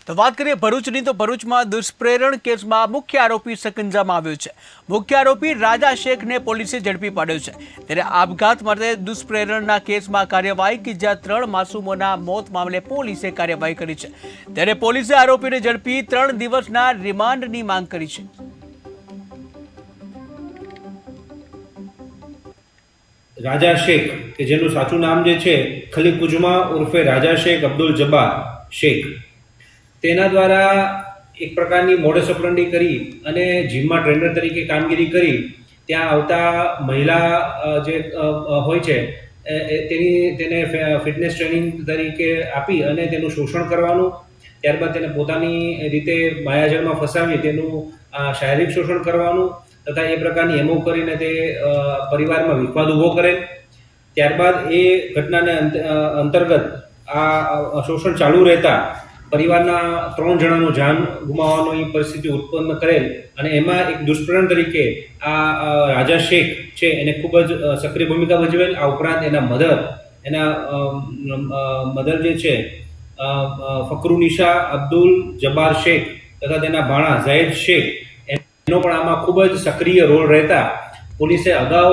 તો વાત કરીએ ભરૂચની, તો ભરૂચમાં દુષ્પ્રેરણ કેસમાં મુખ્ય આરોપી સકંજામાં આવ્યો છે. મુખ્ય આરોપી રાજા શેખને પોલીસે ઝડપી પાડ્યો છે. ત્યારે આપઘાત માટે દુષ્પ્રેરણના કેસમાં કાર્યવાહી કે જ્યાં 3 માસૂમોના મોત મામલે પોલીસે કાર્યવાહી કરી છે. ત્યારે પોલીસે આરોપીને ઝડપી 3 દિવસના રિમાન્ડની માંગ કરી છે. રાજા શેખ કે જેનું સાચું નામ જે છે ખલીક કુજમા ઉર્ફે રાજા શેખ અબ્દુલ જબ્બાર શેખ, તેના દ્વારા એક પ્રકારની મોડસ ઓપરંડી કરી અને જીમમાં ટ્રેનર તરીકે કામગીરી કરી ત્યાં આવતા મહિલા જે હોય છે તેને ફિટનેસ ટ્રેનિંગ તરીકે આપી અને તેનું શોષણ કરવાનું, ત્યારબાદ તેને પોતાની રીતે માયાજાળમાં ફસાવી તેનું શારીરિક શોષણ કરવાનું તથા એ પ્રકારની એમો કરીને તે પરિવારમાં વિખવાદ ઊભો કરેલ. ત્યારબાદ એ ઘટનાને અંતર્ગત આ શોષણ ચાલુ રહેતા પરિવારના 3 જણાનું જાન ગુમાવવાની પરિસ્થિતિ ઉત્પન્ન કરેલ અને એમાં એક દુષ્પ્રેરણ તરીકે આ રાજા શેખ છે એને ખૂબ જ સક્રિય ભૂમિકા ભજવેલ. આ ઉપરાંત એના મધર જે છે ફકરુનિશા અબ્દુલ જબ્બાર શેખ તથા તેના ભાણા ઝૈદ શેખ, એનો પણ આમાં ખૂબ જ સક્રિય રોલ રહેતા પોલીસે અગાઉ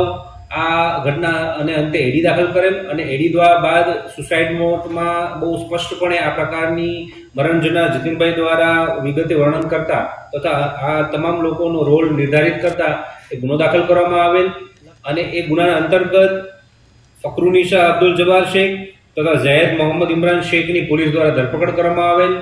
આ ઘટના અને અંતે એડી દાખલ કરેલ અને એડી બાદ સુસાઇડ નોટમાં બહુ સ્પષ્ટપણે આ પ્રકારની મરણજના જતીનભાઈ દ્વારા વિગતે વર્ણન કરતા તથા આ તમામ લોકોનો રોલ નિર્ધારિત કરતા એ ગુનો દાખલ કરવામાં આવેલ અને એ ગુનાના અંતર્ગત ફકરુનિશા અબ્દુલ જબ્બાર શેખ તથા ઝૈદ મોહમ્મદ ઇમરાન શેખની પોલીસ દ્વારા ધરપકડ કરવામાં આવેલ.